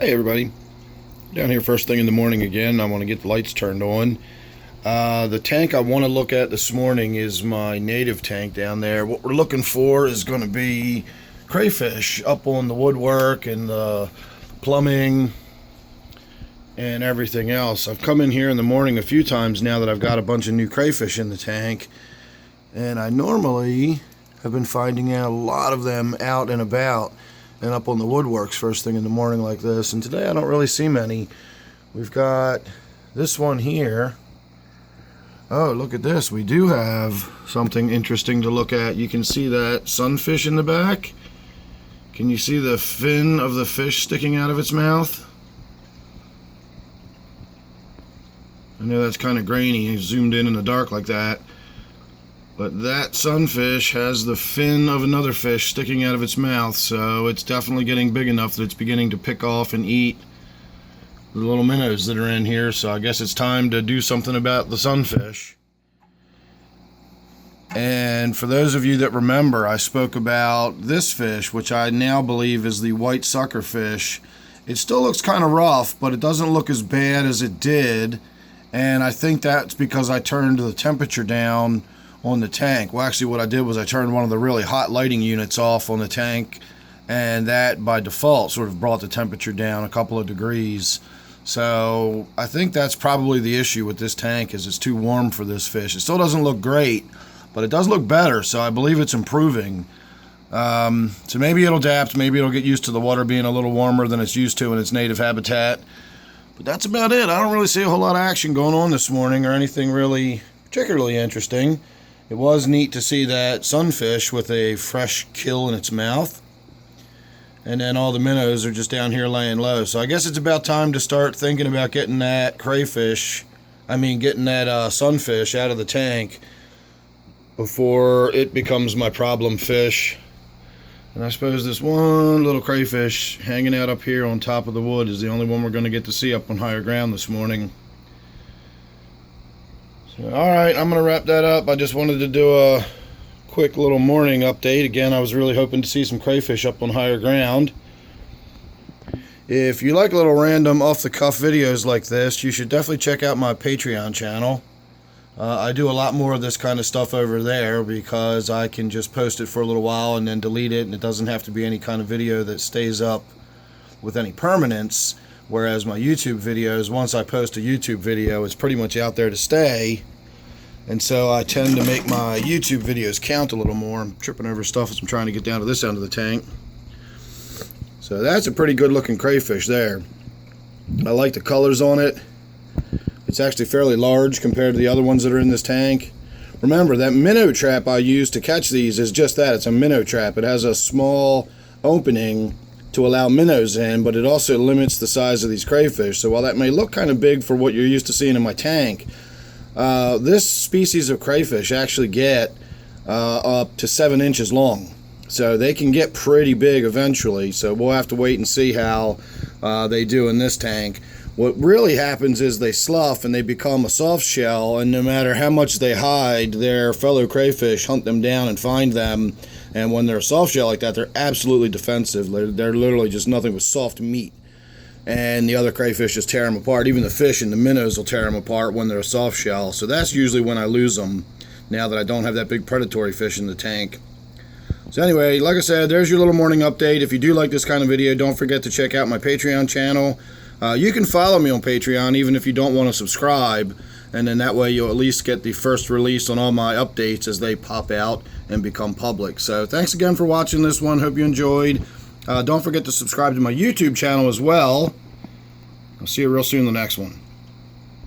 Hey everybody, down here first thing in the morning again. I want to get the lights turned on. The tank I want to look at this morning is my native tank down there. What we're looking for is going to be crayfish up on the woodwork and the plumbing and everything else. I've come in here in the morning a few times now that I've got a bunch of new crayfish in the tank, and I normally have been finding out a lot of them out and about and up on the woodworks first thing in the morning like this, and today I don't really see many. We've got this one here. Oh, look at this. We do have something interesting to look at. You can see that sunfish in the back. Can you see the fin of the fish sticking out of its mouth? I know that's kind of grainy, zoomed in the dark like that. But that sunfish has the fin of another fish sticking out of its mouth, so it's definitely getting big enough that it's beginning to pick off and eat the little minnows that are in here. So I guess it's time to do something about the sunfish. And for those of you that remember, I spoke about this fish, which I now believe is the white suckerfish. It still looks kind of rough, but it doesn't look as bad as it did. And I think that's because I turned the temperature down on the tank. Well, actually what I did was I turned one of the really hot lighting units off on the tank, and that by default sort of brought the temperature down a couple of degrees. So I think that's probably the issue with this tank, is it's too warm for this fish. It still doesn't look great, but it does look better, so I believe it's improving. So maybe it'll adapt, maybe it'll get used to the water being a little warmer than it's used to in its native habitat. But that's about it. I don't really see a whole lot of action going on this morning or anything really particularly interesting. It was neat to see that sunfish with a fresh kill in its mouth. And then all the minnows are just down here laying low. So I guess it's about time to start thinking about getting that getting that sunfish out of the tank before it becomes my problem fish. And I suppose this one little crayfish hanging out up here on top of the wood is the only one we're going to get to see up on higher ground this morning. Alright, I'm going to wrap that up. I just wanted to do a quick little morning update. Again, I was really hoping to see some crayfish up on higher ground. If you like little random off-the-cuff videos like this, you should definitely check out my Patreon channel. I do a lot more of this kind of stuff over there because I can just post it for a little while and then delete it, and it doesn't have to be any kind of video that stays up with any permanence. Whereas my YouTube videos, once I post a YouTube video, it's pretty much out there to stay. And so I tend to make my YouTube videos count a little more. I'm tripping over stuff as I'm trying to get down to this end of the tank. So that's a pretty good looking crayfish there. I like the colors on it. It's actually fairly large compared to the other ones that are in this tank. Remember, that minnow trap I use to catch these is just that. It's a minnow trap. It has a small opening to allow minnows in, but it also limits the size of these crayfish. So while that may look kind of big for what you're used to seeing in my tank, this species of crayfish actually get up to 7 inches long. So they can get pretty big eventually. So we'll have to wait and see how they do in this tank. What really happens is they slough and they become a soft shell, and no matter how much they hide, their fellow crayfish hunt them down and find them. And when they're a soft shell like that, they're absolutely defensive. They're literally just nothing but soft meat. And the other crayfish just tear them apart. Even the fish and the minnows will tear them apart when they're a soft shell. So that's usually when I lose them, now that I don't have that big predatory fish in the tank. So anyway, like I said, there's your little morning update. If you do like this kind of video, don't forget to check out my Patreon channel. You can follow me on Patreon even if you don't want to subscribe, and then that way you'll at least get the first release on all my updates as they pop out and become public. So thanks again for watching this one. Hope you enjoyed. Don't forget to subscribe to my YouTube channel as well. I'll see you real soon in the next one.